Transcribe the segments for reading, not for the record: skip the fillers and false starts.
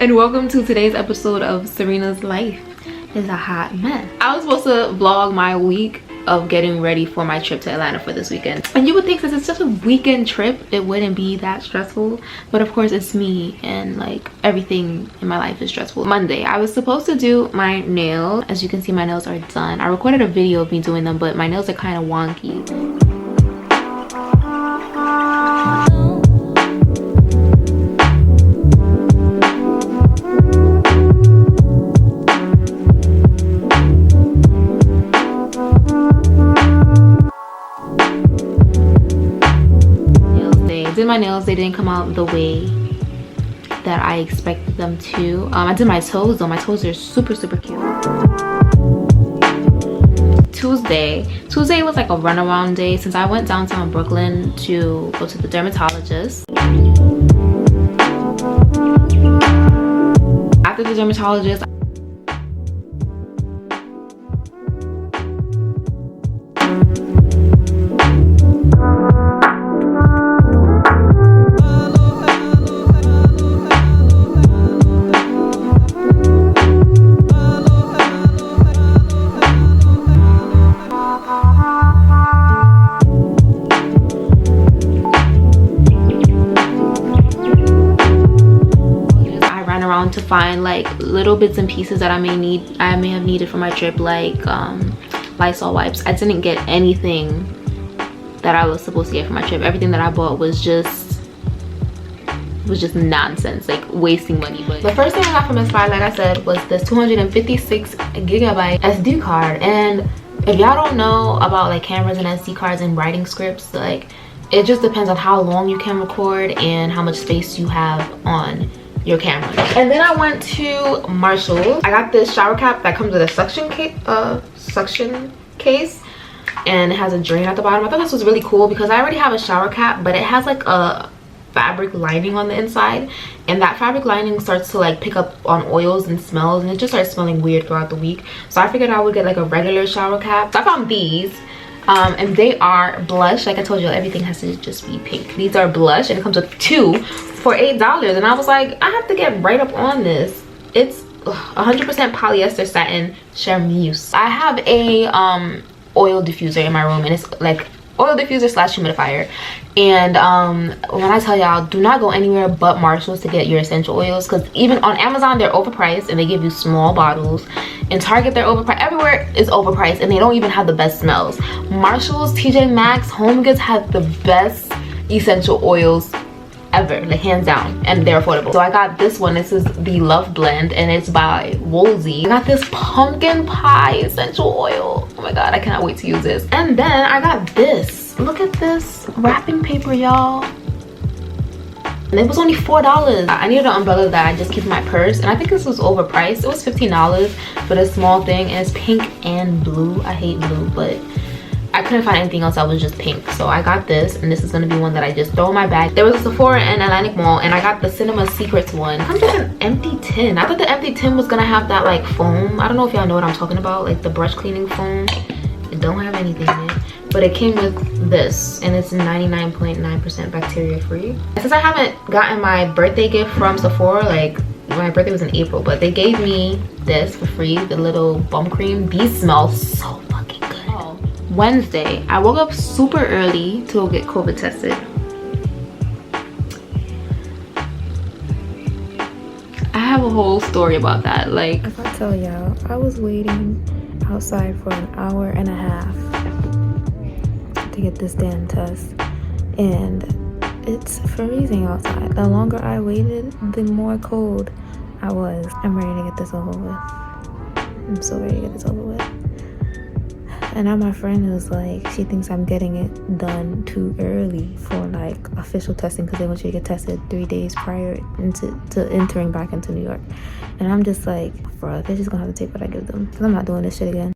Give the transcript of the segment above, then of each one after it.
and welcome to today's episode of Serena's Life is a Hot Mess. I was supposed to vlog my week of getting ready for my trip to Atlanta for this weekend, and you would think since it's just a weekend trip it wouldn't be that stressful, but of course it's me and like everything in my life is stressful. Monday I was supposed to do my nails. As you can see, my nails are done. I recorded a video of me doing them, but my nails are kind of wonky. Did my nails, they didn't come out the way that I expected them to. I did my toes though. My toes are super cute. Tuesday was like a runaround day since I went downtown Brooklyn to go to the dermatologist. After the dermatologist, to find like little bits and pieces that I may have needed for my trip, like Lysol wipes. I didn't get anything that I was supposed to get for my trip. Everything that I bought was just nonsense, like wasting money. But the first thing I got from Best Buy, like I said, was this 256 gigabyte SD card. And if y'all don't know about like cameras and SD cards and writing scripts, like it just depends on how long you can record and how much space you have on your camera. And then I went to Marshall's. I got this shower cap that comes with a suction case, and it has a drain at the bottom. I thought this was really cool because I already have a shower cap, but it has like a fabric lining on the inside, and that fabric lining starts to like pick up on oils and smells, and it just starts smelling weird throughout the week. So I figured I would get like a regular shower cap. So I found these. And they are blush. Like I told you, everything has to just be pink. These are blush, and it comes with 2 for $8. And I was like, I have to get right up on this. It's 100% polyester satin charmeuse. I have a oil diffuser in my room, and it's like oil diffuser slash humidifier. And when I tell y'all, do not go anywhere but Marshall's to get your essential oils, because even on Amazon they're overpriced and they give you small bottles. In Target they're overpriced. Everywhere is overpriced, and they don't even have the best smells. Marshall's, TJ Maxx, Home Goods have the best essential oils ever, like hands down, and they're affordable. So I got this one. This is the Love Blend, and it's by Woolsey. I got this pumpkin pie essential oil. Oh my god, I cannot wait to use this. And then I got this. Look at this wrapping paper, y'all. And it was only $4. I needed an umbrella that I just keep in my purse, and I think this was overpriced. It was $15 for this small thing, and it's pink and blue. I hate blue, but I couldn't find anything else that was just pink, so I got this, and this is gonna be one that I just throw in my bag. There was a Sephora in Atlantic Mall, and I got the Cinema Secrets one. It comes with an empty tin. I thought the empty tin was gonna have that like foam. I don't know if y'all know what I'm talking about, like the brush cleaning foam. It don't have anything in it, but it came with this, and it's 99.9% bacteria free. Since I haven't gotten my birthday gift from Sephora, like my birthday was in April, but they gave me this for free, the little bum cream. These smell so fucking good. Wednesday, I woke up super early to go get COVID tested. I have a whole story about that. Like, if I tell y'all, I was waiting outside for an hour and a half to get this damn test, and it's freezing outside. The longer I waited, the more cold I was. I'm ready to get this over with. I'm so ready to get this over with. And now my friend was like, she thinks I'm getting it done too early for like official testing, because they want you to get tested 3 days prior to entering back into New York. And I'm just like, bro, they're just gonna have to take what I give them, because I'm not doing this shit again.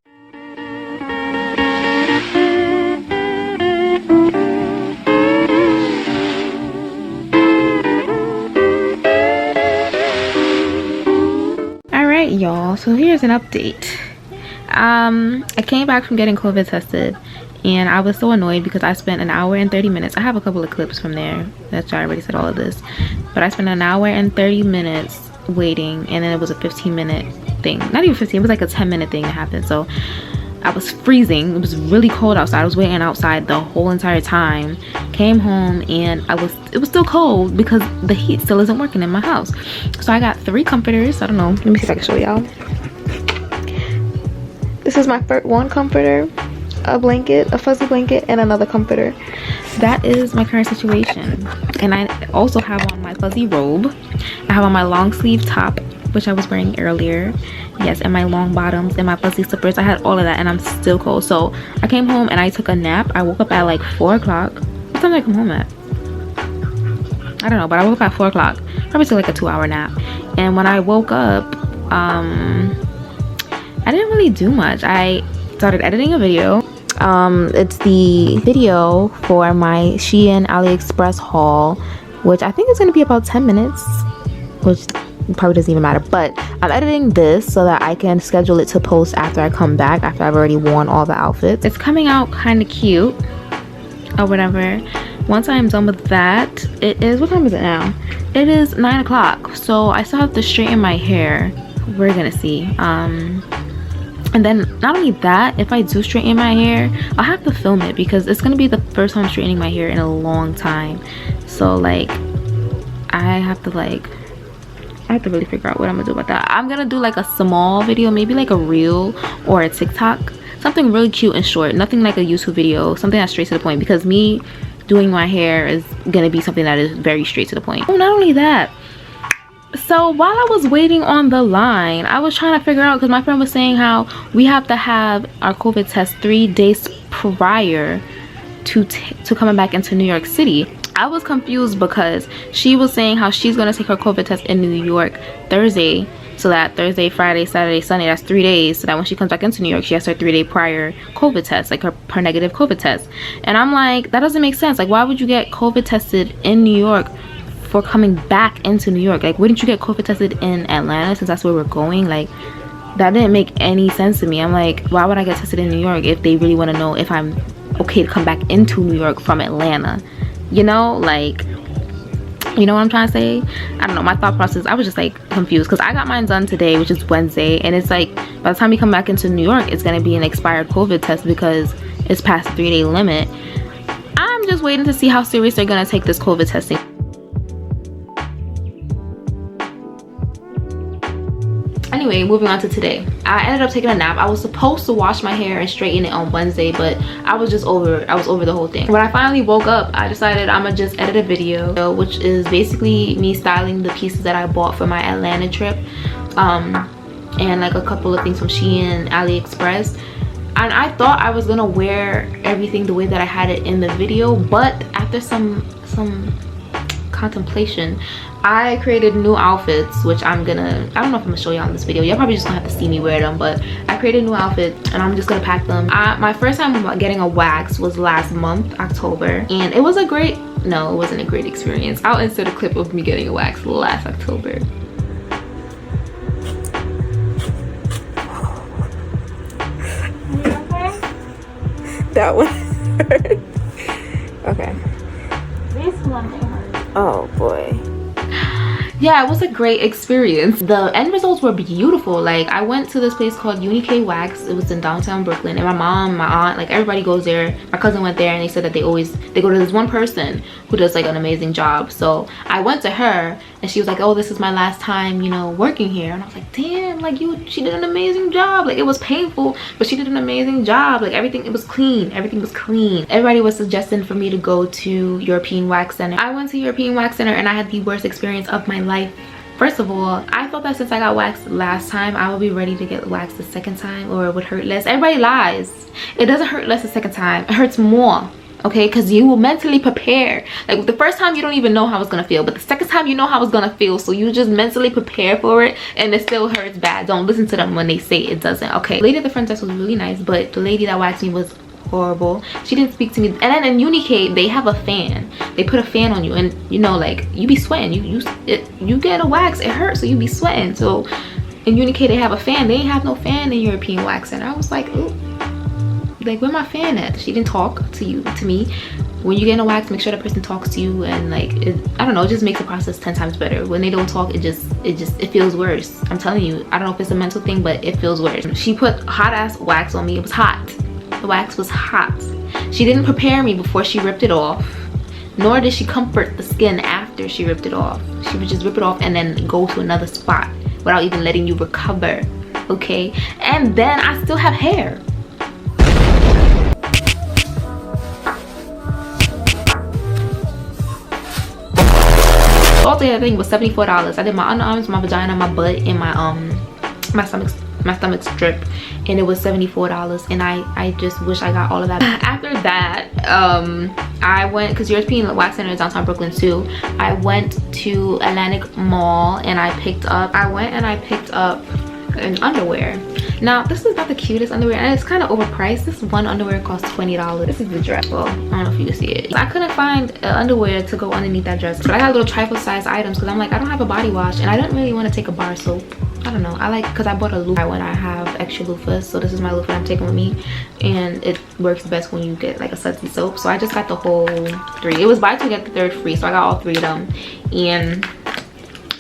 all right, y'all, so here's an update. I came back from getting COVID tested, and I was so annoyed because I spent an hour and 30 minutes. I have a couple of clips from there. That's why I already said all of this, but I spent an hour and 30 minutes waiting, and then it was a 15-minute thing. Not even 15, it was like a 10-minute thing that happened. So I was freezing. It was really cold outside. I was waiting outside the whole entire time. Came home and it was still cold because the heat still isn't working in my house. So I got 3 comforters. I don't know. Let me see if I can show y'all. This is my one comforter, a blanket, a fuzzy blanket, and another comforter. That is my current situation. And I also have on my fuzzy robe. I have on my long sleeve top, which I was wearing earlier. Yes, and my long bottoms and my fuzzy slippers. I had all of that and I'm still cold. So I came home and I took a nap. I woke up at like 4 o'clock. What time did I come home at? I don't know, but I woke up at 4 o'clock. Probably took like a 2-hour nap. And when I woke up, I didn't really do much. I started editing a video. It's the video for my Shein AliExpress haul, which I think is going to be about 10 minutes, which probably doesn't even matter, but I'm editing this so that I can schedule it to post after I come back, after I've already worn all the outfits. It's coming out kind of cute or whatever. Once I'm done with that, it is, what time is it now? It is 9 o'clock, so I still have to straighten my hair. We're gonna see. And then not only that, if I do straighten my hair, I'll have to film it because it's gonna be the first time straightening my hair in a long time. So like I have to really figure out what I'm gonna do about that. I'm gonna do like a small video, maybe like a reel or a TikTok, something really cute and short, nothing like a YouTube video, something that's straight to the point, because me doing my hair is gonna be something that is very straight to the point. Oh, not only that, so while I was waiting on the line, I was trying to figure out, because my friend was saying how we have to have our COVID test 3 days prior to coming back into New York City. I was confused because she was saying how she's gonna take her COVID test in New York Thursday, so that Thursday, Friday, Saturday, Sunday, that's 3 days, so that when she comes back into New York, she has her 3-day prior COVID test, like her negative COVID test. And I'm like, that doesn't make sense. Like, why would you get COVID tested in New York for coming back into New York? Like, wouldn't you get COVID tested in Atlanta since that's where we're going? Like, that didn't make any sense to me. I'm like, why would I get tested in New York if they really want to know if I'm okay to come back into New York from Atlanta? You know, like, you know what I'm trying to say? I don't know, my thought process, I was just like confused because I got mine done today, which is Wednesday, and it's like by the time you come back into New York, it's gonna be an expired COVID test because it's past the 3-day limit. I'm just waiting to see how serious they're gonna take this COVID testing. Anyway, moving on to today. I ended up taking a nap. I was supposed to wash my hair and straighten it on Wednesday, but I was over the whole thing. When I finally woke up, I decided I'm gonna just edit a video, which is basically me styling the pieces that I bought for my Atlanta trip, and like a couple of things from Shein, AliExpress. And I thought I was gonna wear everything the way that I had it in the video, but after some contemplation, I created new outfits, which I don't know if I'm gonna show y'all in this video. Y'all probably just gonna have to see me wear them, but I created new outfits and I'm just gonna pack them. My first time getting a wax was last month, October, and it was it wasn't a great experience. I'll insert a clip of me getting a wax last October. That one hurt. Okay. This one hurt. Oh boy. Yeah, it was a great experience. The end results were beautiful. Like, I went to this place called Uni-K Wax. It was in downtown Brooklyn, and my mom, my aunt, like everybody goes there. My cousin went there and they said that they go to this one person who does like an amazing job. So I went to her and she was like, oh, this is my last time, you know, working here. And I was like, damn, like she did an amazing job. Like, it was painful, but she did an amazing job. Like, everything, it was clean. Everything was clean. Everybody was suggesting for me to go to European Wax Center. I went to European Wax Center and I had the worst experience of my life. First of all, I thought that since I got waxed last time, I would be ready to get waxed the second time, or it would hurt less. Everybody lies. It doesn't hurt less the second time. It hurts more. Okay, because you will mentally prepare. Like, the first time you don't even know how it's gonna feel, but the second time you know how it's gonna feel, so you just mentally prepare for it, and it still hurts bad. Don't listen to them when they say it doesn't. Okay, the lady at the front desk was really nice, but the lady that waxed me was horrible. She didn't speak to me. And then in Uni-K, they have a fan. They put a fan on you, and you know, like, you be sweating. You get a wax, it hurts, so you be sweating. So in Uni-K, they have a fan. They ain't have no fan in European Wax Center. I was like, ooh, like, where my fan at? She didn't talk to me. when you get in a wax, make sure the person talks to you, and like I don't know, it just makes the process 10 times better. When they don't talk, it feels worse. I'm telling you, I don't know if it's a mental thing, but it feels worse. She put hot ass wax on me. It was hot. The wax was hot. She didn't prepare me before she ripped it off, nor did she comfort the skin after she ripped it off. She would just rip it off and then go to another spot without even letting you recover. Okay, and then I still have hair. Altogether, I think it was $74. I did my underarms, my vagina, my butt, and my stomach strip, and it was $74. And I just wish I got all of that. After that, I went, because European Wax Center is downtown Brooklyn too. I went to Atlantic Mall and I picked up an underwear. Now this is not the cutest underwear, and it's kind of overpriced. This one underwear costs $20. This is the dress. Well, I don't know if you can see it. I couldn't find underwear to go underneath that dress, but I got little trifle size items because I'm like, I don't have a body wash and I don't really want to take a bar soap. I don't know, I like, because I bought a loofah when I have extra loofahs, so this is my loofah I'm taking with me, and it works best when you get like a sudsy soap. So I just got the whole 3. It was buy 2 get the 3rd free, so I got all 3 of them, and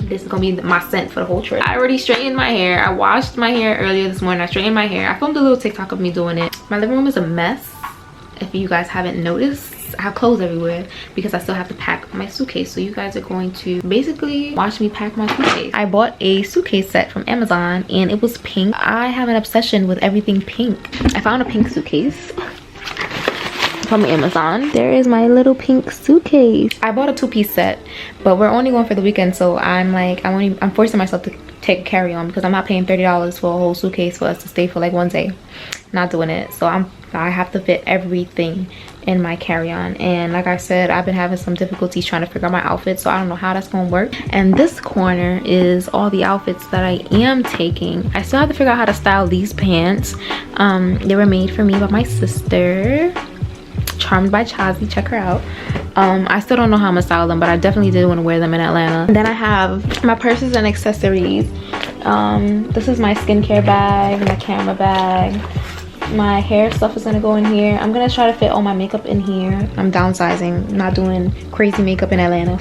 this is gonna be my scent for the whole trip. I already straightened my hair. I washed my hair earlier this morning. I straightened my hair. I filmed a little TikTok of me doing it. My living room is a mess, if you guys haven't noticed. I have clothes everywhere because I still have to pack my suitcase, so you guys are going to basically watch me pack my suitcase. I bought a suitcase set from Amazon and it was pink. I have an obsession with everything pink. I found a pink suitcase from Amazon. There is my little pink suitcase. I bought a 2-piece set, but we're only going for the weekend, so I'm like, I'm forcing myself to take a carry-on because I'm not paying $30 for a whole suitcase for us to stay for like 1 day. Not doing it. So I have to fit everything in my carry-on, and like I said, I've been having some difficulties trying to figure out my outfit, so I don't know how that's gonna work. And this corner is all the outfits that I am taking. I still have to figure out how to style these pants. They were made for me by my sister, Charmed by Chazi. Check her out. I still don't know how I'm gonna style them, but I definitely did want to wear them in Atlanta. And then I have my purses and accessories. This is my skincare bag, my camera bag. My hair stuff is gonna go in here. I'm gonna try to fit all my makeup in here. I'm downsizing, not doing crazy makeup in Atlanta.